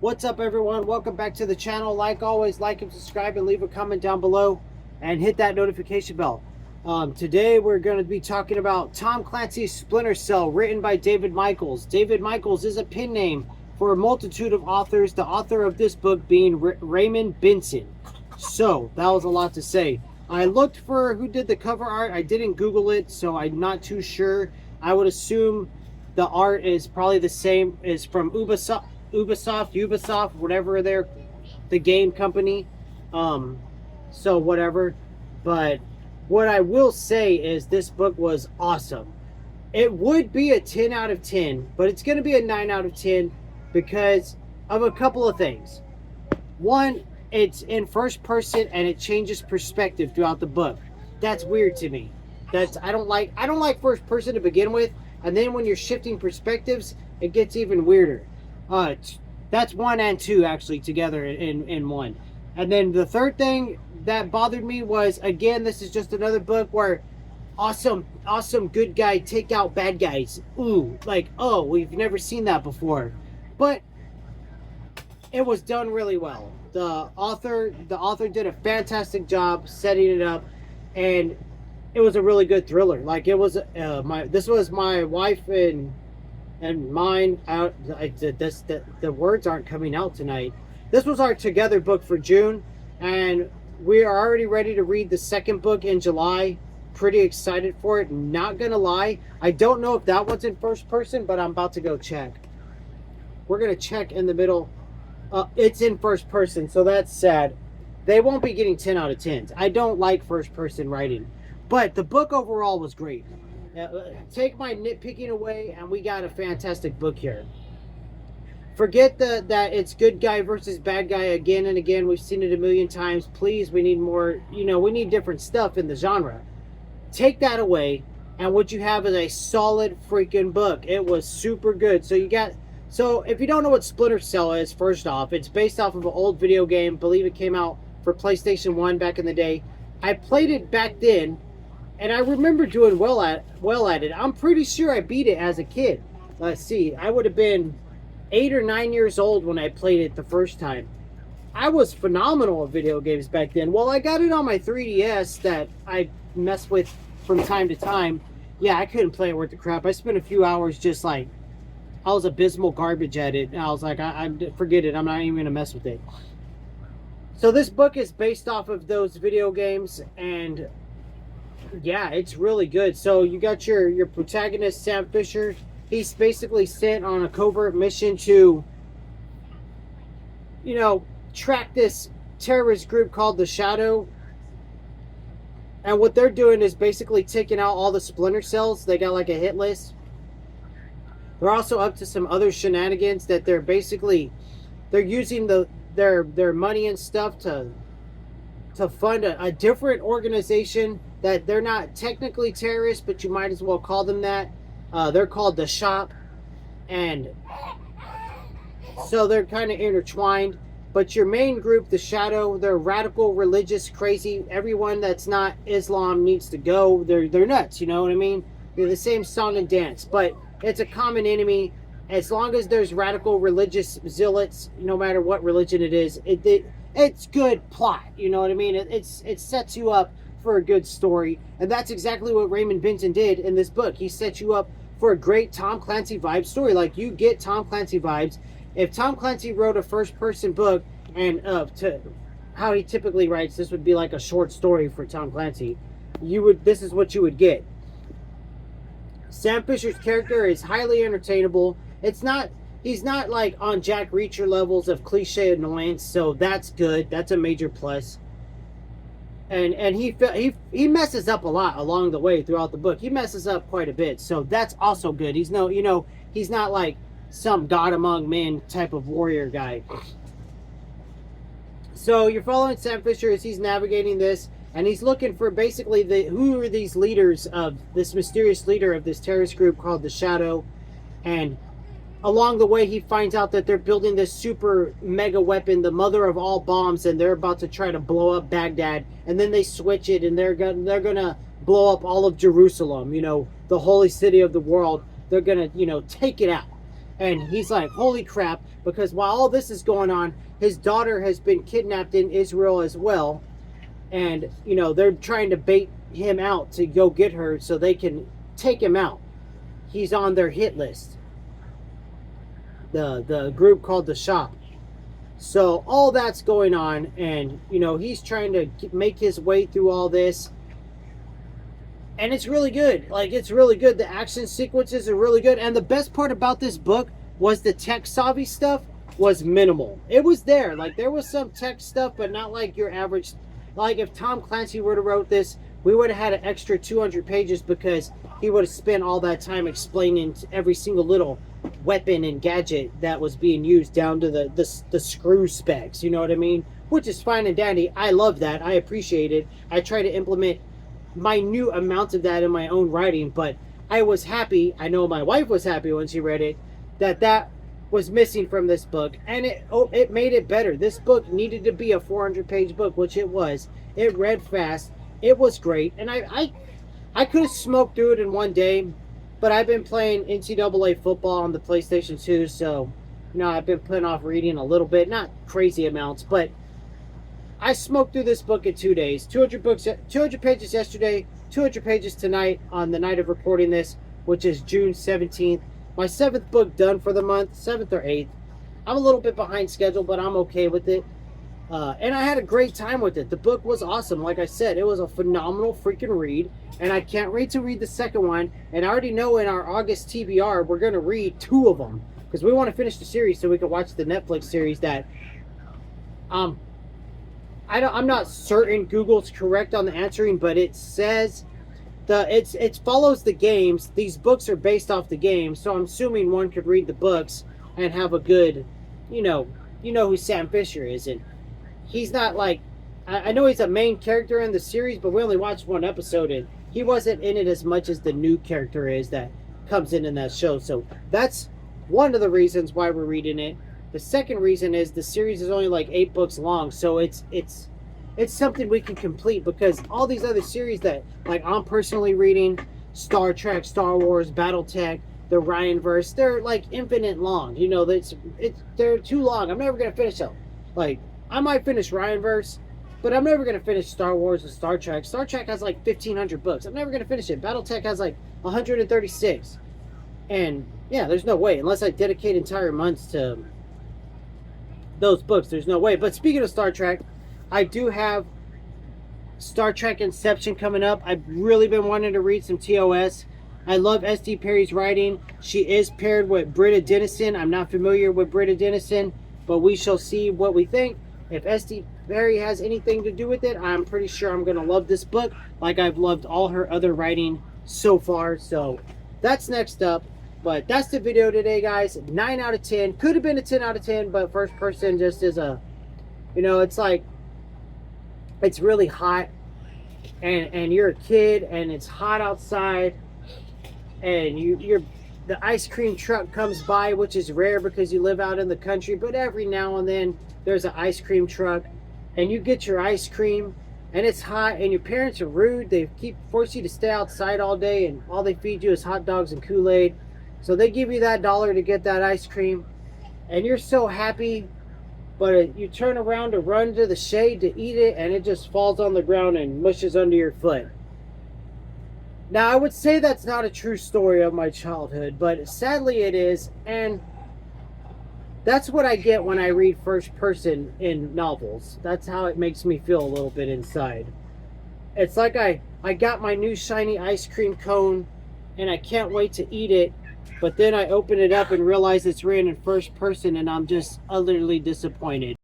What's up, everyone? Welcome back to the channel. Like always, like and subscribe and leave a comment down below and hit that notification bell. Today we're going to be talking about Tom Clancy's Splinter Cell, written by David Michaels. David Michaels is a pen name for a multitude of authors, the author of this book being Raymond Benson. So that was a lot to say. I looked for who did the cover art. I didn't Google it, so I'm not too sure. I would assume the art is probably the same as from Ubisoft, whatever the game company. So whatever. But what I will say is this book was awesome. It would be a 10 out of 10, but it's going to be a 9 out of 10 because of a couple of things. One, it's in first person and it changes perspective throughout the book. That's weird to me. I don't like first person to begin with, and then when you're shifting perspectives, it gets even weirder. That's 1 and 2 actually together in one. And then the third thing that bothered me was, again, this is just another book where awesome good guy take out bad guys. Ooh, like, oh, we've never seen that before. But it was done really well. The author did a fantastic job setting it up, and it was a really good thriller. Like, it was this was my wife and mine out. The words aren't coming out tonight. This was our together book for June, and we are already ready to read the second book in July. Pretty excited for it, not gonna lie. I don't know if that one's in first person, but I'm about to go check. We're gonna check in the middle. It's in first person, so that's sad. They won't be getting 10 out of 10s. I don't like first person writing, but the book overall was great. Take my nitpicking away, and we got a fantastic book here. Forget that it's good guy versus bad guy again and again. We've seen it a million times. Please, we need more. We need different stuff in the genre. Take that away, and what you have is a solid freaking book. It was super good. So if you don't know what Splinter Cell is, first off, it's based off of an old video game. I believe it came out for PlayStation 1 back in the day. I played it back then, and I remember doing well at it. I'm pretty sure I beat it as a kid. Let's see. I would have been 8 or 9 years old when I played it the first time. I was phenomenal at video games back then. Well, I got it on my 3DS that I mess with from time to time. Yeah, I couldn't play it worth the crap. I spent a few hours just like, I was abysmal garbage at it. And I was like, I forget it. I'm not even going to mess with it. So this book is based off of those video games, and yeah, it's really good. So you got your protagonist, Sam Fisher. He's basically sent on a covert mission to, track this terrorist group called the Shadow. And what they're doing is basically taking out all the Splinter Cells. They got like a hit list. They're also up to some other shenanigans that they're using their money and stuff to fund a different organization that they're not technically terrorists, but you might as well call them that. They're called the Shop, and so they're kind of intertwined. But your main group, the Shadow, they're radical, religious, crazy. Everyone that's not Islam needs to go. They're nuts, you know what I mean? They're the same song and dance, but it's a common enemy. As long as there's radical religious zealots, no matter what religion it is, it's good plot. You know what I mean? It sets you up for a good story, and that's exactly what Raymond Benson did in this book. He set you up for a great Tom Clancy vibe story. Like, you get Tom Clancy vibes. If Tom Clancy wrote a first-person book, and to how he typically writes, this would be like a short story for Tom Clancy. This is what you would get. Sam Fisher's character is highly entertainable. He's not like on Jack Reacher levels of cliche annoyance, so that's good. That's a major plus. And he messes up a lot along the way throughout the book. He messes up quite a bit, so that's also good. He's not like some god among men type of warrior guy. So you're following Sam Fisher as he's navigating this, and he's looking for basically who are these leaders of this mysterious leader of this terrorist group called the Shadow. And along the way, he finds out that they're building this super mega weapon, the mother of all bombs, and they're about to try to blow up Baghdad. And then they switch it, and they're gonna blow up all of Jerusalem, the holy city of the world. They're gonna, take it out. And he's like, holy crap, because while all this is going on, his daughter has been kidnapped in Israel as well. And, you know, they're trying to bait him out to go get her so they can take him out. He's on their hit list. The group called The Shop. So all that's going on, and, you know, he's trying to make his way through all this. And it's really good. Like, it's really good. The action sequences are really good. And the best part about this book was the tech savvy stuff was minimal. It was there. Like, there was some tech stuff, but not like your average. Like, if Tom Clancy would have wrote this, we would have had an extra 200 pages because he would have spent all that time explaining every single little weapon and gadget that was being used down to the screw specs. You know what I mean? Which is fine and dandy. I love that. I appreciate it. I try to implement minute amounts of that in my own writing, but I was happy, I know my wife was happy when she read it, that was missing from this book, and it made it better. This book needed to be a 400-page book, which it was. It read fast, it was great, and I could have smoked through it in one day, but I've been playing NCAA football on the PlayStation 2, so, you know, I've been putting off reading a little bit, not crazy amounts, but I smoked through this book in 2 days. 200 pages yesterday, 200 pages tonight on the night of recording this, which is June 17th. My 7th book done for the month, 7th or 8th. I'm a little bit behind schedule, but I'm okay with it. And I had a great time with it. The book was awesome. Like I said, it was a phenomenal freaking read. And I can't wait to read the second one. And I already know in our August TBR, we're going to read 2 of them. Because we want to finish the series so we can watch the Netflix series that... I'm not certain Google's correct on the answering, but it says it follows the games. These books are based off the games, so I'm assuming one could read the books and have a good, you know who Sam Fisher is, and he's not like, I know he's a main character in the series, but we only watched 1 episode, and he wasn't in it as much as the new character is that comes in that show. So that's one of the reasons why we're reading it. The second reason is the series is only like 8 books long, so it's something we can complete, because all these other series that like I'm personally reading, Star Trek, Star Wars, BattleTech, the Ryanverse, they're like infinite long. You know, they're too long. I'm never gonna finish them. Like, I might finish Ryanverse, but I'm never gonna finish Star Wars and Star Trek. Star Trek has like 1,500 books. I'm never gonna finish it. BattleTech has like 136, and yeah, there's no way unless I dedicate entire months to those books. There's no way. But speaking of Star Trek, I do have Star Trek Inception coming up. I've really been wanting to read some TOS. I love S.D. Perry's writing. She is paired with Britta Dennison. I'm not familiar with Britta Dennison, but we shall see what we think. If S.D. Perry has anything to do with it, I'm pretty sure I'm going to love this book like I've loved all her other writing so far. So that's next up. But that's the video today, guys. 9 out of 10. Could have been a 10 out of 10, but first person just is a, it's like, it's really hot, and you're a kid, and it's hot outside, and the ice cream truck comes by, which is rare because you live out in the country, but every now and then there's an ice cream truck, and you get your ice cream, and it's hot, and your parents are rude. They force you to stay outside all day, and all they feed you is hot dogs and Kool-Aid. So they give you that $1 to get that ice cream, and you're so happy, but you turn around to run to the shade to eat it, and it just falls on the ground and mushes under your foot. Now, I would say that's not a true story of my childhood, but sadly it is, and that's what I get when I read first person in novels. That's how it makes me feel a little bit inside. It's like I got my new shiny ice cream cone, and I can't wait to eat it, but then I open it up and realize it's written in first person, and I'm just utterly disappointed.